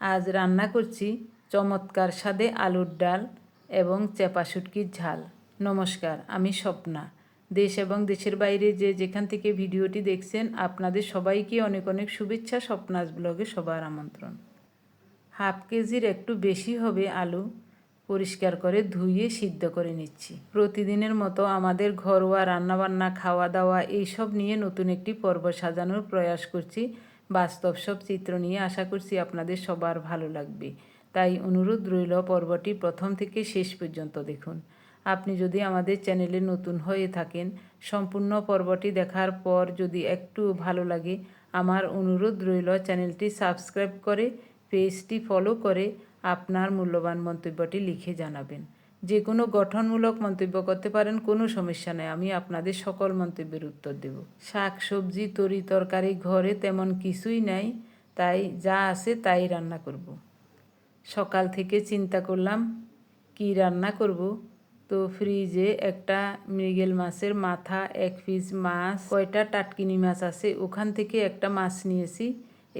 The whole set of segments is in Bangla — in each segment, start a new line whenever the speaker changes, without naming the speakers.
আজ রান্না করছি চমৎকার স্বাদে আলুর ডাল এবং চেপা শুটকির ঝাল। নমস্কার, আমি স্বপ্না। দেশ এবং দেশের বাইরে যে যেখান থেকে ভিডিওটি দেখছেন আপনাদের সবাইকে অনেক অনেক শুভেচ্ছা। স্বপ্নাস ব্লগে সবার আমন্ত্রণ। হাফ কেজির একটু বেশি হবে আলু পরিষ্কার করে ধুয়ে সিদ্ধ করে নিচ্ছি। প্রতিদিনের মতো আমাদের ঘরোয়া রান্নাবান্না, খাওয়া দাওয়া এইসব নিয়ে নতুন একটি পর্ব সাজানোর প্রয়াস করছি। বাস্তব সব চিত্র নিয়ে আশা করছি আপনাদের সবার ভালো লাগবে। তাই অনুরোধ রইল পর্বটি প্রথম থেকে শেষ পর্যন্ত দেখুন। আপনি যদি আমাদের চ্যানেলে নতুন হয়ে থাকেন, সম্পূর্ণ পর্বটি দেখার পর যদি একটু ভালো লাগে, আমার অনুরোধ রইল চ্যানেলটি সাবস্ক্রাইব করে পেজটি ফলো করে আপনার মূল্যবান মন্তব্যটি লিখে জানাবেন। যে কোনো গঠনমূলক মন্তব্য করতে পারেন, কোনো সমস্যা নেই, আমি আপনাদের সকল মন্তব্যের উত্তর দেব। শাক সবজি তরি তরকারি ঘরে তেমন কিছুই নাই, তাই যা আছে তাই রান্না করব। সকাল থেকে চিন্তা করলাম কি রান্না করব। তো ফ্রিজে একটা মৃগেল মাছের মাথা, 1 পিস মাছ, কয়টা টাটকিনি মাছ আছে ওখান থেকে একটা মাছ নিয়েছি।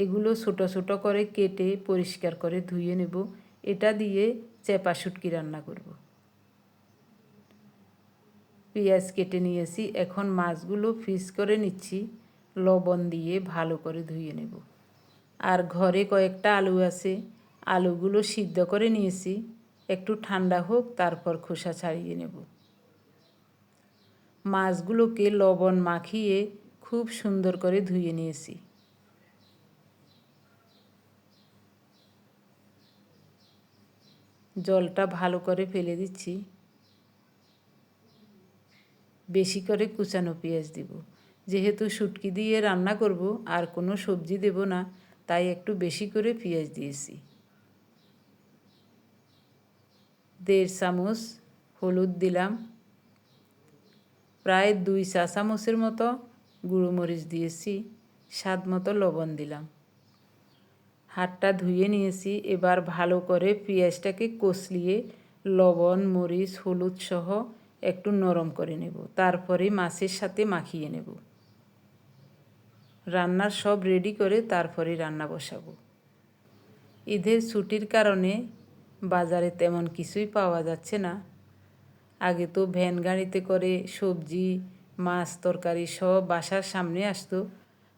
এগুলো ছোট ছোট করে কেটে পরিষ্কার করে ধুয়ে নেব। এটা দিয়ে চেপা শুটকি রান্না করব। পেঁয়াজ কেটে নিয়েছি, এখন মাছগুলো পিস করে নিচ্ছি। লবণ দিয়ে ভালো করে ধুয়ে নেব। আর ঘরে কয়েকটা আলু আছে, আলুগুলো সিদ্ধ করে নিয়েছি। একটু ঠান্ডা হোক, তারপর খোসা ছাড়িয়ে নেব। মাছগুলোকে লবণ মাখিয়ে খুব সুন্দর করে ধুয়ে নিয়েছি। জলটা ভালো করে ফেলে দিচ্ছি। বেশি করে কুচানো পেঁয়াজ দিব, যেহেতু শুটকি দিয়ে রান্না করব আর কোনো সবজি দেব না, তাই একটু বেশি করে পেঁয়াজ দিয়েছি। 1.5 চামচ হলুদ দিলাম, প্রায় 2 চা চামচের মতো গুঁড়ো মরিচ দিয়েছি, স্বাদ মতো লবণ দিলাম। হাতটা ধুয়ে নিয়েছি। এবার ভালো করে পেঁয়াজটাকে কষলিয়ে লবণ মরিচ হলুদ সহ একটু নরম করে নেব, তারপরে মাছের সাথে মাখিয়ে নেব। রান্নার সব রেডি করে তারপরে রান্না বসাবো। ঈদের ছুটির কারণে বাজারে তেমন কিছুই পাওয়া যাচ্ছে না। আগে তো ভ্যান গাড়িতে করে সবজি মাছ তরকারি সব বাসার সামনে আসতো।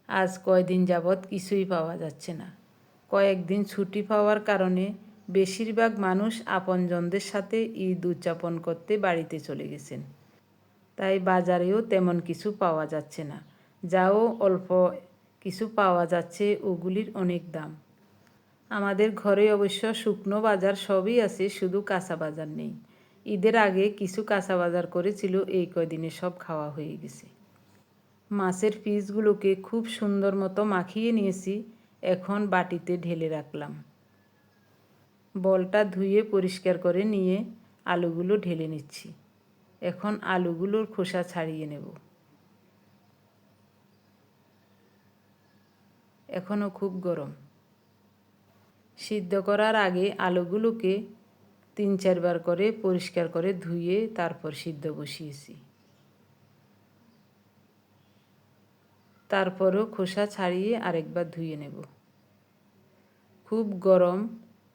আজ কয়দিন যাবৎ কিছুই পাওয়া যাচ্ছে না। কয়েকদিন ছুটি পাওয়ার কারণে বেশিরভাগ মানুষ আপনজনদের সাথে ঈদ উদযাপন করতে বাড়িতে চলে গেছেন, তাই বাজারেও তেমন কিছু পাওয়া যাচ্ছে না। যাও অল্প কিছু পাওয়া যাচ্ছে, ওগুলির অনেক দাম। আমাদের ঘরে অবশ্য শুকনো বাজার সবই আছে, শুধু কাঁচা বাজার নেই। ঈদের আগে কিছু কাঁচা বাজার করেছিল, এই কয়দিনে সব খাওয়া হয়ে গেছে। মাছের পিসগুলোকে খুব সুন্দর মতো মাখিয়ে নিয়েছি, এখন বাটিতে ঢেলে রাখলাম। বলটা ধুয়ে পরিষ্কার করে নিয়ে আলুগুলো ঢেলে নিচ্ছি। এখন আলুগুলোর খোসা ছাড়িয়ে নেব। এখনও খুব গরম। সিদ্ধ করার আগে আলুগুলোকে 3-4 বার করে পরিষ্কার করে ধুয়ে তারপর সিদ্ধ বসিয়েছি। তারপরও খোসা ছাড়িয়ে আরেকবার ধুয়ে নেব। খুব গরম,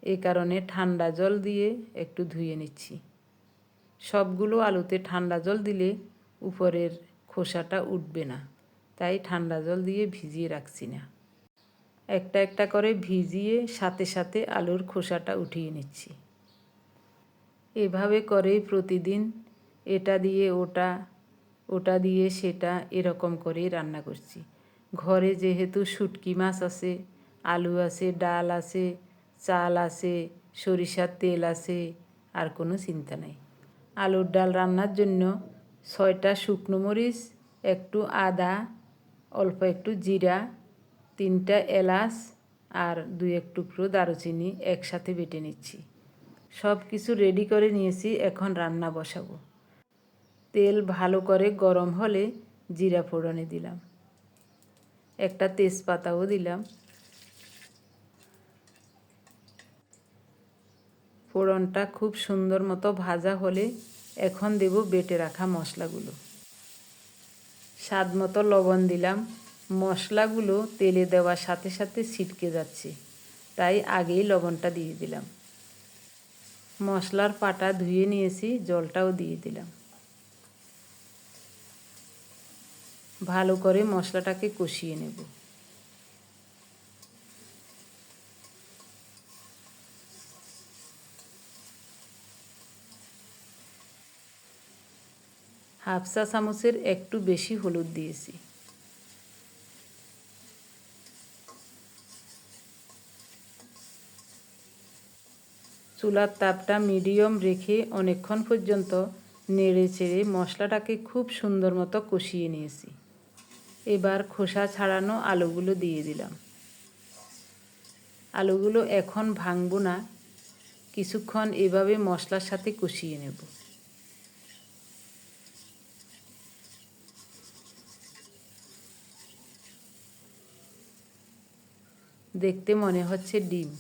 এ কারণে ঠান্ডা জল দিয়ে একটু ধুয়ে নিচ্ছি। সবগুলো আলুতে ঠান্ডা জল দিলে উপরের খোসাটা উঠবে না, তাই ঠান্ডা জল দিয়ে ভিজিয়ে রাখছি না। একটা একটা করে ভিজিয়ে সাথে সাথে আলুর খোসাটা উঠিয়ে নিচ্ছি। এভাবে করেই প্রতিদিন এটা দিয়ে ওটা, ওটা দিয়ে সেটা, এরকম করেই রান্না করছি। ঘরে যেহেতু শুটকি মাছ আছে, আলু আছে, ডাল আছে, চাল আছে, সরিষার তেল আছে, আর কোনো চিন্তা নাই। আলুর ডাল রান্নার জন্য 6টা শুকনো মরিচ, একটু আদা, অল্প একটু জিরা, 3টা এলাচ আর 2-1 টুকরো দারুচিনি একসাথে বেটে নিচ্ছি। সব কিছু রেডি করে নিয়েছি, এখন রান্না বসাবো। তেল ভালো করে গরম হলে জিরা ফোড়নে দিলাম, একটা তেজপাতাও দিলাম। ফোড়নটা খুব সুন্দর মতো ভাজা হলে এখন দেব বেটে রাখা মশলাগুলো। স্বাদ মতো লবণ দিলাম। মশলাগুলো তেলে দেওয়ার সাথে সাথে ছিটকে যাচ্ছে, তাই আগেই লবণটা দিয়ে দিলাম। মশলার পাটা ধুয়ে নিয়েছি, জলটাও দিয়ে দিলাম। ভালো করে মশলাটাকে কষিয়ে নেব। হাফ চা চামচের একটু বেশি হলুদ দিয়েছি। চুলার তাপটা মিডিয়াম রেখে অনেকক্ষণ পর্যন্ত নেড়ে চেড়ে মশলাটাকে খুব সুন্দর মতো কষিয়ে নিয়েছি। এবার খোসা ছাড়ানো আলুগুলো দিয়ে দিলাম। আলুগুলো এখন ভাঙবো না, কিছুক্ষণ এভাবে মশলার সাথে কষিয়ে নেব। দেখতে মনে হচ্ছে ডিম।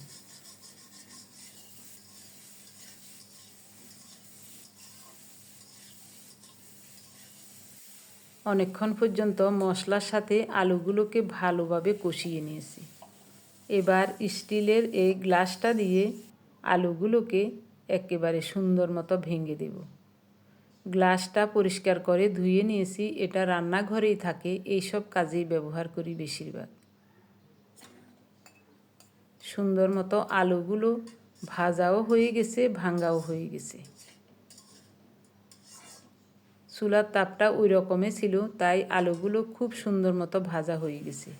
অনেকক্ষণ পর্যন্ত মশলার সাথে আলুগুলোকে ভালোভাবে কষিয়ে নিয়েছি। এবার স্টিলের এই গ্লাসটা দিয়ে আলুগুলোকে একেবারে সুন্দর মতো ভেঙে দেব। গ্লাসটা পরিষ্কার করে ধুয়ে নিয়েছি, এটা রান্নাঘরেই থাকে, এইসব কাজেই ব্যবহার করি বেশিরভাগ। সুন্দর মতো আলুগুলো ভাজাও হয়ে গেছে, ভাঙ্গাও হয়ে গেছে। চুলার তাপটা ওই রকমই ছিল, তাই আলুগুলো খুব সুন্দর মতো ভাজা হয়ে গেছে।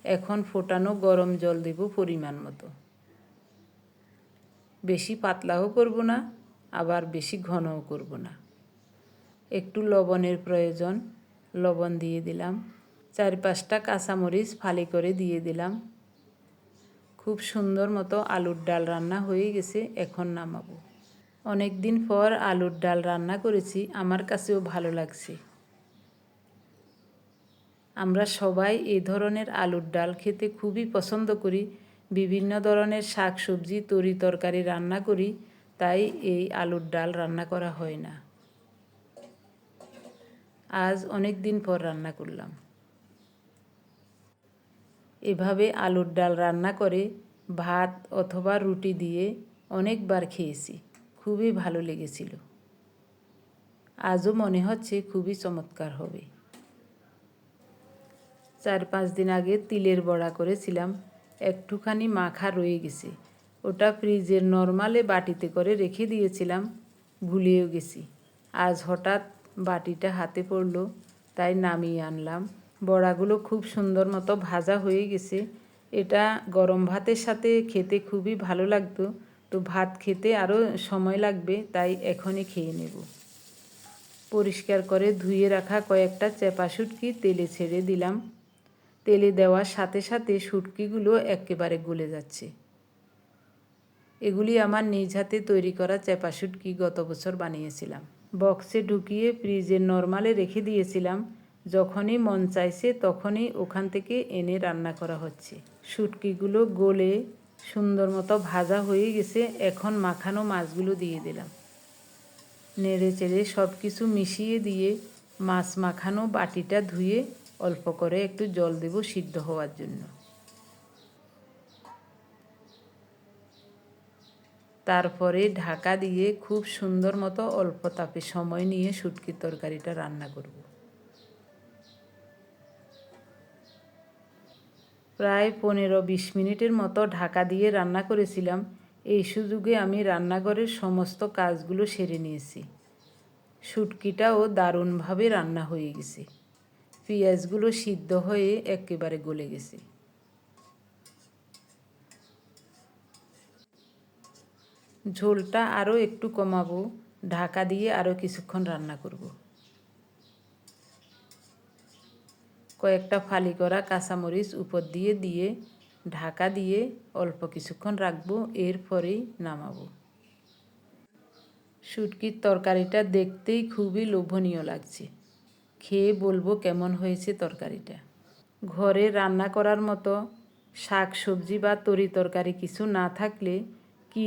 এখন ফোটানো গরম জল দেব পরিমাণ মতো। বেশি পাতলাও করব না, আবার বেশি ঘনও করব না। একটু লবণের প্রয়োজন, লবণ দিয়ে দিলাম। 4-5টা কাঁচামরিচ ফালি করে দিয়ে দিলাম। খুব সুন্দর মতো আলুর ডাল রান্না হয়ে গেছে, এখন নামাবো। অনেক দিন পর আলুর ডাল রান্না করেছি, আমার কাছেও ভালো লাগছে। আমরা সবাই এই ধরনের আলুর ডাল খেতে খুবই পছন্দ করি। বিভিন্ন ধরনের শাক সবজি তরি তরকারি রান্না করি, তাই এই আলুর ডাল রান্না করা হয় না। আজ অনেক দিন পর রান্না করলাম। এভাবে আলুর ডাল রান্না করে ভাত অথবা রুটি দিয়ে অনেকবার খেয়েছি, খুবই ভালো লেগেছিল। আজও মনে হচ্ছে খুবই চমৎকার হবে। 4-5 দিন আগে তিলের বড়া করেছিলাম, একটুখানি মাখা রয়ে গেছে। ওটা ফ্রিজের নরমালে বাটিতে করে রেখে দিয়েছিলাম, ভুলেও গেছি। আজ হঠাৎ বাটিটা হাতে পড়লো, তাই নামিয়ে আনলাম। বড়াগুলো খুব সুন্দর মতো ভাজা হয়ে গেছে। এটা গরম ভাতের সাথে খেতে খুবই ভালো লাগতো, তো ভাত খেতে আরও সময় লাগবে, তাই এখনই খেয়ে নেব। পরিষ্কার করে ধুয়ে রাখা কয়েকটা চেপা শুটকি তেলে ছেড়ে দিলাম। তেলে দেওয়ার সাথে সাথে শুটকিগুলো একেবারে গলে যাচ্ছে। এগুলি আমার নিজ হাতে তৈরি করা চেপা শুটকি, গত বছর বানিয়েছিলাম। বক্সে ঢুকিয়ে ফ্রিজে নরমালে রেখে দিয়েছিলাম, যখনই মন চাইছে তখনই ওখান থেকে এনে রান্না করা হচ্ছে। শুটকিগুলো গলে সুন্দর মতো ভাজা হয়ে গেছে, এখন মাখানো মাছগুলো দিয়ে দিলাম। নেড়ে চেড়ে সব কিছু মিশিয়ে দিয়ে মাছ মাখানো বাটিটা ধুয়ে অল্প করে একটু জল দেব সিদ্ধ হওয়ার জন্য। তারপরে ঢাকা দিয়ে খুব সুন্দর মতো অল্প তাপে সময় নিয়ে শুটকির তরকারিটা রান্না করব। প্রায় 15-20 মিনিটের মতো ঢাকা দিয়ে রান্না করেছিলাম। এই সুযোগে আমি রান্নাঘরের সমস্ত কাজগুলো সেরে নিয়েছি। শুটকিটাও দারুণভাবে রান্না হয়ে গেছে। পেঁয়াজগুলো সিদ্ধ হয়ে একেবারে গলে গেছে। ঝোলটা আরও একটু কমাবো, ঢাকা দিয়ে আরও কিছুক্ষণ রান্না করব। কয়েকটা ফালি করা কাঁচামরিচ উপর দিয়ে দিয়ে ঢাকা দিয়ে অল্প কিছুক্ষণ রাখবো, এরপরেই নামাবো। শুটকির তরকারিটা দেখতেই খুবই লোভনীয় লাগছে। খেয়ে বলবো কেমন হয়েছে তরকারিটা। ঘরে রান্না করার মতো শাক সবজি বা তরি তরকারি কিছু না থাকলে কি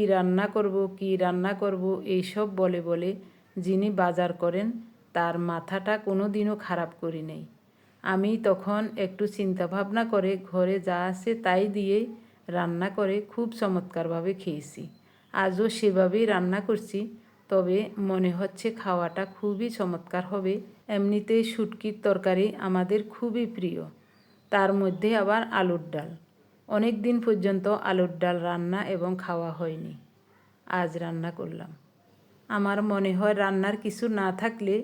রান্না করব এইসব বলে বলে যিনি বাজার করেন তার মাথাটা কোনো দিনও খারাপ করি নেই। আমি তখন একটু চিন্তা ভাবনা করে ঘরে যা আছে তাই দিয়েই রান্না করে খুব চমৎকারভাবে খেয়েছি। আজও সেভাবেই রান্না করছি, তবে মনে হচ্ছে খাওয়াটা খুবই চমৎকার হবে। এমনিতেই শুটকির তরকারি আমাদের খুবই প্রিয়, তার মধ্যে আবার আলুর ডাল। অনেক দিন পর্যন্ত আলুর ডাল রান্না এবং খাওয়া হয়নি, আজ রান্না করলাম। আমার মনে হয় রান্নার কিছু না থাকলে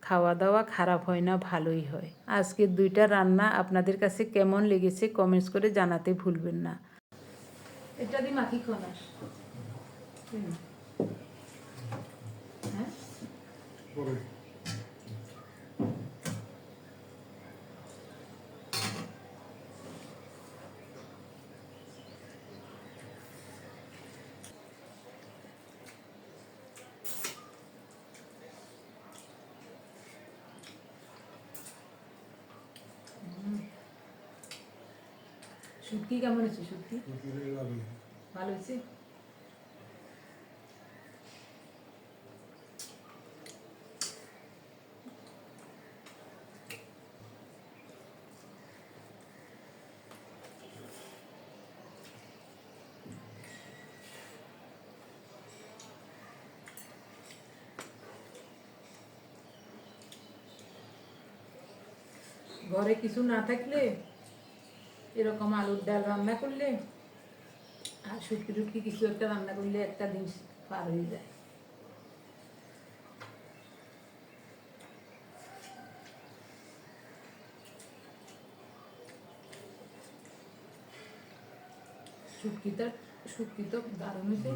খাওয়া দাওয়া খারাপ হয় না, ভালোই হয়। আজকের 2টা রান্না আপনাদের কাছে কেমন লেগেছে কমেন্টস করে জানাতে ভুলবেন না। এটা দিয়ে মাখি খোনা হ্যাঁ শুটকি কেমন হয়েছে? শুটকি ভালো হয়েছে। ঘরে কিছু না থাকলে এরকম আলুর ডাল রান্না করলে আর শুটকি টুটকি কিছু একটা রান্না করলে একটা দিন পার হয়ে যায়। শুটকি তো দারুণ হয়েছে,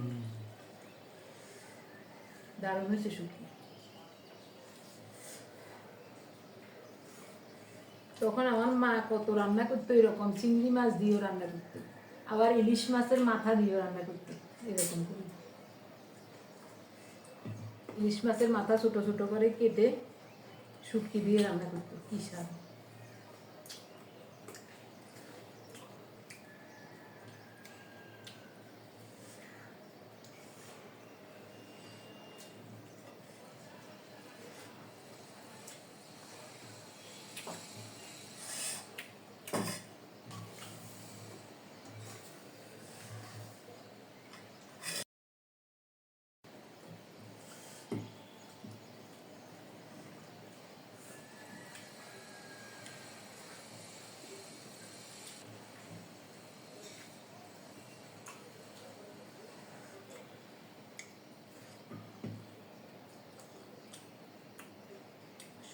দারুণ হয়েছে শুটকি। তখন আমার মা কত রান্না করতো, এরকম চিংড়ি মাছ দিয়েও রান্না করতো, আবার ইলিশ মাছের মাথা দিয়েও রান্না করতো। এরকম করে ইলিশ মাছের মাথা ছোট ছোট করে কেটে শুটকি দিয়ে রান্না করতো, কি স্বাদ।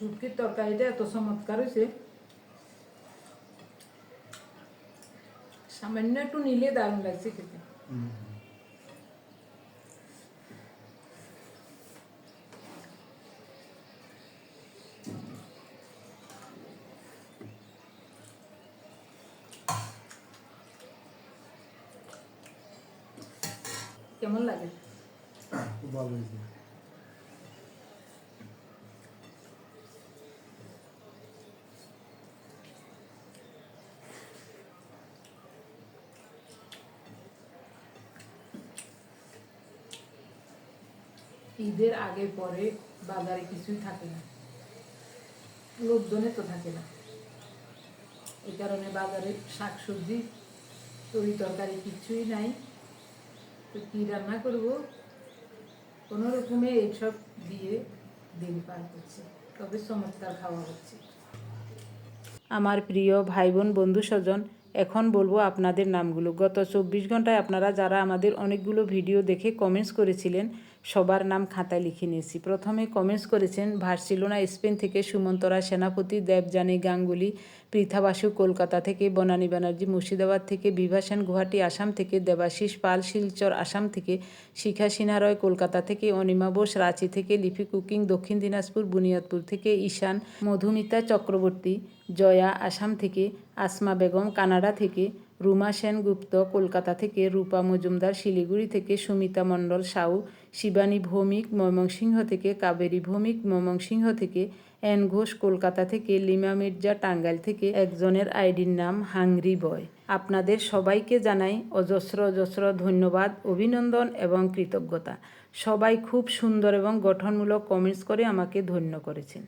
শুটকির তরকারিটা এত চমৎকার হয়েছে, সামান্য একটু নিলে দারুণ লাগছে খেতে। কেমন লাগে?
খুব ভালো হয়েছে।
ঈদের আগে পরে বাজারে কিছুই থাকে না, লোকজনে তো থাকে না, এই কারণে বাজারে শাকসবজি তরি তরকারি কিছুই নাই। তো কী রান্না করব, কোনো রকমে এইসব দিয়ে দিন পার করছে, তবে চমৎকার খাওয়া হচ্ছে। আমার প্রিয় ভাই বোন বন্ধু স্বজন, এখন বলবো আপনাদের নামগুলো। গত 24 ঘন্টায় আপনারা যারা আমাদের অনেকগুলো ভিডিও দেখে কমেন্টস করেছিলেন, সবার নাম খাতায় লিখে নিয়েছি। প্রথমে কমেন্টস করেছেন বার্সেলোনা স্পেন থেকে সুমন্তরা সেনাপতি, দেবযানী গাঙ্গুলি, পৃথা বাসু কলকাতা থেকে, বনানী ব্যানার্জি মুর্শিদাবাদ থেকে, বিভা সেন গুয়াহাটি আসাম থেকে, দেবাশিস পাল শিলচর আসাম থেকে, শিখা সিনহা রয় কলকাতা থেকে, অনিমা বোস রাঁচি থেকে, লিপি কুকিং দক্ষিণ দিনাজপুর বুনিয়াদপুর থেকে, ঈশান, মধুমিতা চক্রবর্তী জয়া আসাম থেকে, আসমা বেগম কানাডা থেকে, রুমা সেনগুপ্ত কলকাতা থেকে, রূপা মজুমদার শিলিগুড়ি থেকে, সুমিতা মণ্ডল সাউ, শিবানী ভৌমিক ময়মনসিংহ থেকে, কাবেরী ভৌমিক ময়মনসিংহ থেকে, এন ঘোষ কলকাতা থেকে, লিমা মির্জা টাঙ্গাইল থেকে, একজনের আইডির নাম হাংরি বয়। আপনাদের সবাইকে জানাই অজস্র অজস্র ধন্যবাদ, অভিনন্দন এবং কৃতজ্ঞতা। সবাই খুব সুন্দর এবং গঠনমূলক কমেন্টস করে আমাকে ধন্য করেছেন।